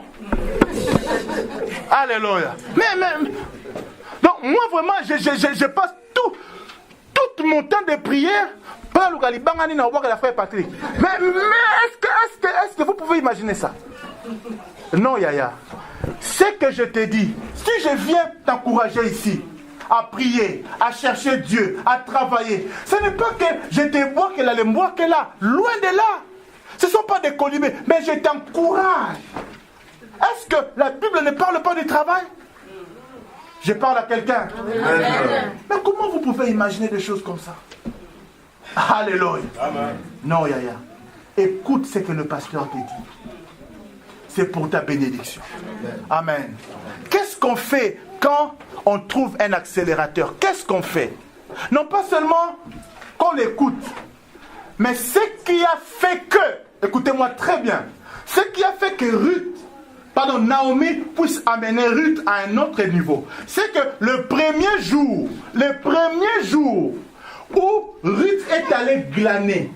Alléluia. Donc, moi, vraiment, je passe tout mon temps de prière. Mais est-ce que vous pouvez imaginer ça? Non, Yaya. Ce que je te dis, si je viens t'encourager ici, à prier, à chercher Dieu, à travailler, ce n'est pas que je te vois qu'elle a le moi qu'elle a. Loin de là. Ce ne sont pas des colibés, mais je t'encourage. Est-ce que la Bible ne parle pas du travail? Je parle à quelqu'un. Mais comment vous pouvez imaginer des choses comme ça? Alléluia. Amen. Non, Yaya. Écoute ce que le pasteur te dit. C'est pour ta bénédiction. Amen. Qu'est-ce qu'on fait quand on trouve un accélérateur? Qu'est-ce qu'on fait? Non pas seulement qu'on l'écoute, mais ce qui a fait que, écoutez-moi très bien, ce qui a fait que Naomi puisse amener Ruth à un autre niveau, c'est que le premier jour où Ruth est allée glaner,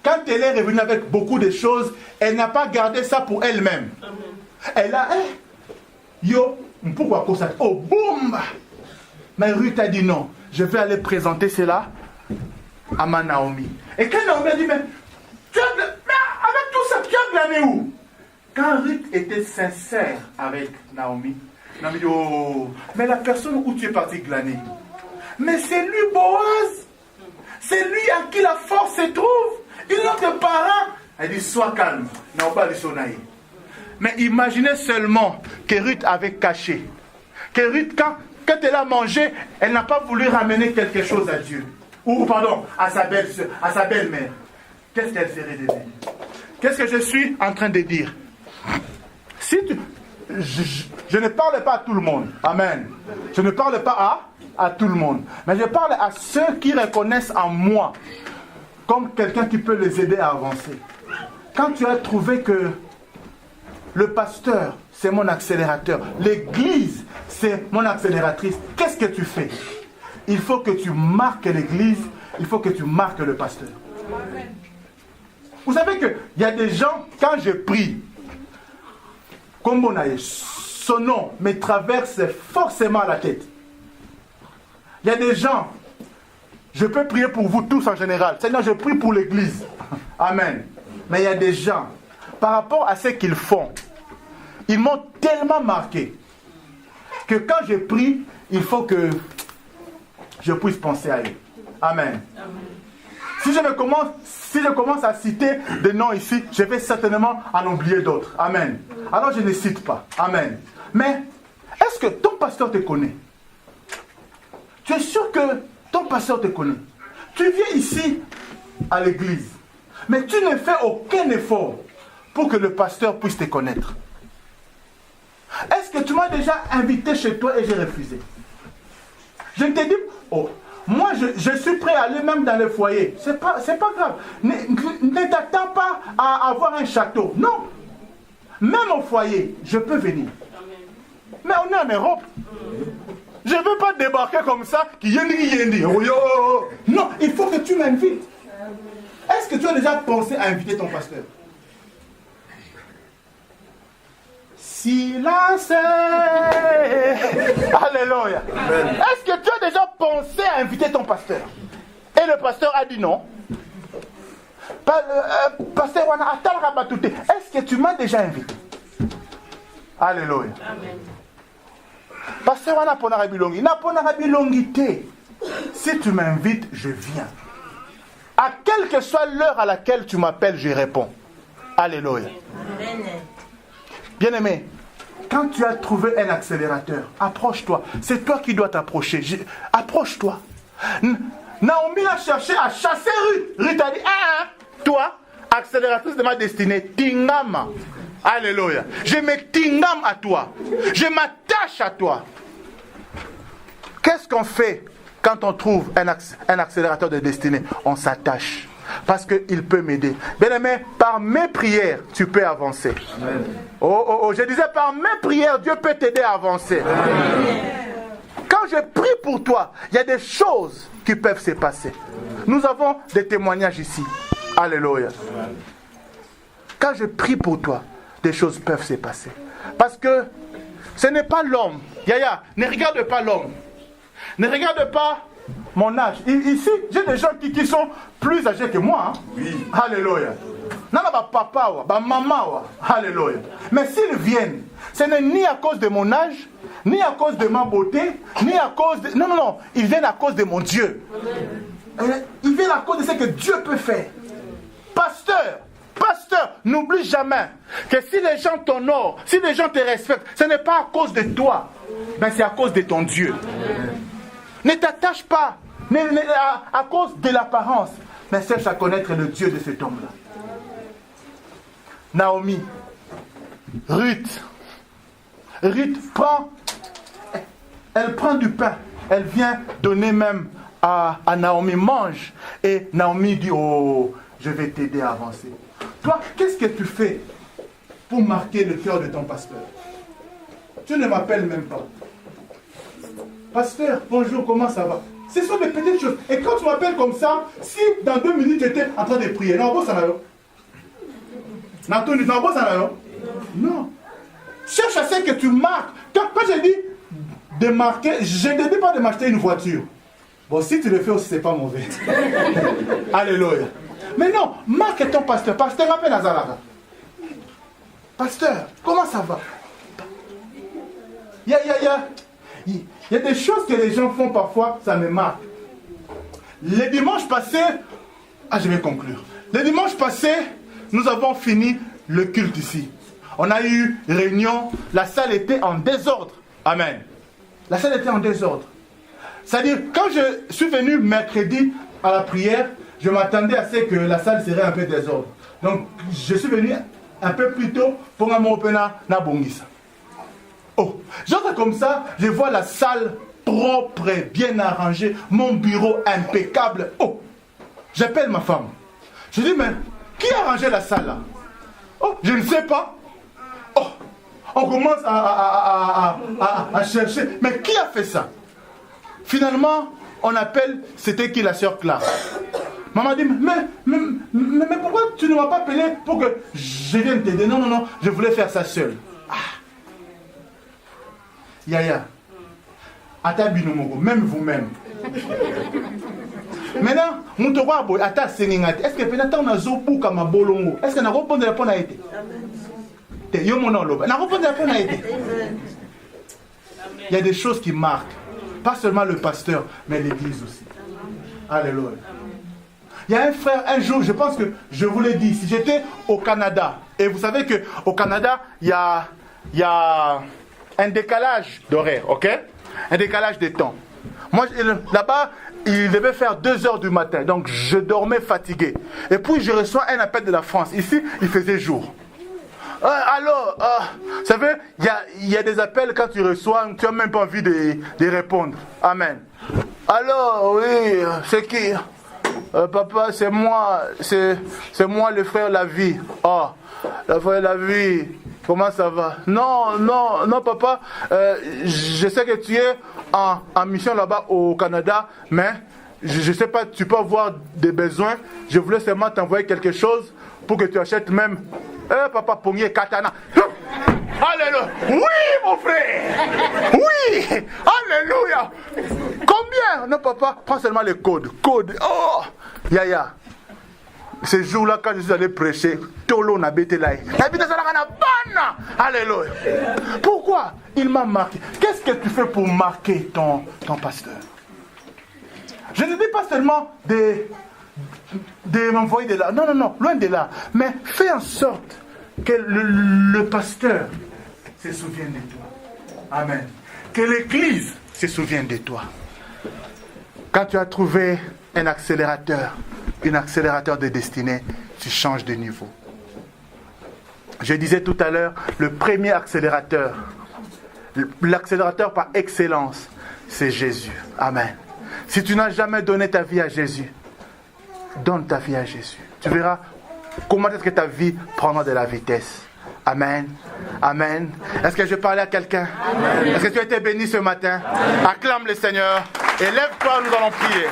quand elle est revenue avec beaucoup de choses, elle n'a pas gardé ça pour elle-même. Elle a, pourquoi ça? Oh, boum! Mais Ruth a dit non, je vais aller présenter cela à ma Naomi. Et quand Naomi a dit, mais avec tout ça, tu as glané où? Quand Ruth était sincère avec Naomi, Naomi dit, oh, mais la personne où tu es parti glaner, mais c'est lui Boaz, c'est lui à qui la force se trouve, il a des parents. Elle dit, sois calme, non pas le sonaï. Mais imaginez seulement que Ruth avait caché, que Ruth, quand elle a mangé, elle n'a pas voulu ramener quelque chose à Dieu, ou pardon, à sa belle-mère. Qu'est-ce qu'elle serait devenue? Qu'est-ce que je suis en train de dire? Je ne parle pas à tout le monde. Amen. Je ne parle pas à tout le monde. Mais je parle à ceux qui reconnaissent en moi comme quelqu'un qui peut les aider à avancer. Quand tu as trouvé que le pasteur, c'est mon accélérateur, l'église, c'est mon accélératrice, qu'est-ce que tu fais? Il faut que tu marques l'église, il faut que tu marques le pasteur. Vous savez qu'il y a des gens, quand je prie, comme son nom me traverse forcément la tête. Il y a des gens, je peux prier pour vous tous en général. Seigneur, je prie pour l'église. Amen. Mais il y a des gens, par rapport à ce qu'ils font, ils m'ont tellement marqué que quand je prie, il faut que je puisse penser à eux. Amen. Si je commence à citer des noms ici, je vais certainement en oublier d'autres. Amen. Alors je ne cite pas. Amen. Mais est-ce que ton pasteur te connaît? Tu es sûr que ton pasteur te connaît? Tu viens ici à l'église, mais tu ne fais aucun effort pour que le pasteur puisse te connaître. Est-ce que tu m'as déjà invité chez toi et j'ai refusé? Je te dis, oh, moi je suis prêt à aller même dans le foyer. C'est pas grave. Ne t'attends pas à avoir un château. Non. Même au foyer, je peux venir. Mais on est en Europe. Je ne veux pas débarquer comme ça. Non, il faut que tu m'invites. Est-ce que tu as déjà pensé à inviter ton pasteur? Silence. Alléluia. Est-ce que tu as déjà pensé à inviter ton pasteur? Et le pasteur a dit non. Pasteur Wana Atal Rabatouté, est-ce que tu m'as déjà invité? Alléluia. Amen. Pasteur Wana Ponarabilongi, na Ponarabilongi te. Si tu m'invites, je viens. À quelle que soit l'heure à laquelle tu m'appelles, je réponds. Alléluia. Amen. Bien-aimé, quand tu as trouvé un accélérateur, approche-toi. C'est toi qui dois t'approcher. Approche-toi. Naomi a cherché à chasser Ruth. Ruth a dit, toi, accélératrice de ma destinée, tingama. Alléluia. Je me tingam à toi. Je m'attache à toi. Qu'est-ce qu'on fait quand on trouve un accélérateur de destinée? On s'attache. Parce qu'il peut m'aider. Bien-aimé, par mes prières, tu peux avancer. Amen. Je disais, par mes prières, Dieu peut t'aider à avancer. Amen. Quand je prie pour toi, il y a des choses qui peuvent se passer. Nous avons des témoignages ici. Alléluia. Amen. Quand je prie pour toi, des choses peuvent se passer. Parce que ce n'est pas l'homme. Yaya, ne regarde pas l'homme. Ne regarde pas mon âge. Ici, j'ai des gens qui sont plus âgés que moi. Hein? Oui. Alléluia. Non, papa, maman. Alléluia. Mais s'ils viennent, ce n'est ni à cause de mon âge, ni à cause de ma beauté, ni à cause de... Non. Ils viennent à cause de mon Dieu. Ils viennent à cause de ce que Dieu peut faire. Pasteur, n'oublie jamais que si les gens t'honorent, si les gens te respectent, ce n'est pas à cause de toi, mais c'est à cause de ton Dieu. Ne t'attache pas à cause de l'apparence. mais cherche à connaître le Dieu de cet homme-là. Naomi, Ruth prend du pain. Elle vient donner même à Naomi, mange. Et Naomi dit, oh, je vais t'aider à avancer. Toi, qu'est-ce que tu fais pour marquer le cœur de ton pasteur? Tu ne m'appelles même pas. Pasteur, bonjour, comment ça va? Ce sont des petites choses. Et quand tu m'appelles comme ça, si dans 2 minutes tu étais en train de prier, non, bon, ça n'a pas. Non. Cherche à ce que tu marques. Quand j'ai dit de marquer, je ne dis pas de m'acheter une voiture. Bon, si tu le fais aussi, c'est pas mauvais. Alléluia. Mais non, marque ton pasteur. Pasteur, appelle Azalaga. Pasteur, comment ça va? Il y a des choses que les gens font parfois, ça me marque. Le dimanche passé, je vais conclure. Le dimanche passé, nous avons fini le culte ici. On a eu réunion, la salle était en désordre. Amen. La salle était en désordre. C'est-à-dire, quand je suis venu mercredi à la prière, je m'attendais à ce que la salle serait un peu désordre. Donc, je suis venu un peu plus tôt pour un mot na bongisa. Oh, j'entre comme ça, je vois la salle propre, bien arrangée, mon bureau impeccable. Oh, j'appelle ma femme. Je dis, mais qui a arrangé la salle là? Oh, je ne sais pas. Oh, on commence à chercher. Mais qui a fait ça? Finalement, on appelle, c'était qui, la sœur Clara? Maman dit, mais pourquoi tu ne m'as pas appelé pour que je vienne t'aider? Non, je voulais faire ça seul. Yaya, Atabinomogo, même vous-même. Maintenant, mon droit à ta séningate, est-ce que peut-être on a zopou comme un bolongo? Est-ce qu'on a répondu à la réponse à été? Il y a des choses qui marquent, pas seulement le pasteur, mais l'église aussi. Alléluia. Il y a un frère, un jour, je pense que je vous l'ai dit, si j'étais au Canada, et vous savez qu'au Canada, il y a un décalage d'horaire, ok? Un décalage de temps. Moi, là-bas, il devait faire 2 heures du matin, donc je dormais fatigué. Et puis, je reçois un appel de la France. Ici, il faisait jour. Alors, vous savez, il y a des appels quand tu reçois, tu n'as même pas envie de répondre. Amen. Alors, oui, c'est qui? Papa, c'est moi le frère Lavie. Oh, le frère Lavie, comment ça va? Non, papa, je sais que tu es en mission là-bas au Canada, mais je ne sais pas, tu peux avoir des besoins. Je voulais seulement t'envoyer quelque chose pour que tu achètes même. Papa, Pogné, Katana. Alléluia. Oui, mon frère. Oui. Alléluia. Combien? Non, papa, prends seulement les codes. Oh, Yaya. Ce jour-là, quand je suis allé prêcher, Tolo n'a bêté là. Alléluia. Pourquoi? Il m'a marqué. Qu'est-ce que tu fais pour marquer ton pasteur? Je ne dis pas seulement de m'envoyer de là. Non, loin de là. Mais fais en sorte que le pasteur se souvienne de toi. Amen. Que l'église se souvienne de toi. Quand tu as trouvé un accélérateur de destinée, tu changes de niveau. Je disais tout à l'heure, le premier accélérateur, l'accélérateur par excellence, c'est Jésus. Amen. Si tu n'as jamais donné ta vie à Jésus, donne ta vie à Jésus. Tu verras comment est-ce que ta vie prendra de la vitesse. Amen. Amen. Est-ce que je parlais à quelqu'un? Amen. Est-ce que tu as été béni ce matin? Acclame le Seigneur et lève-toi, nous allons prier.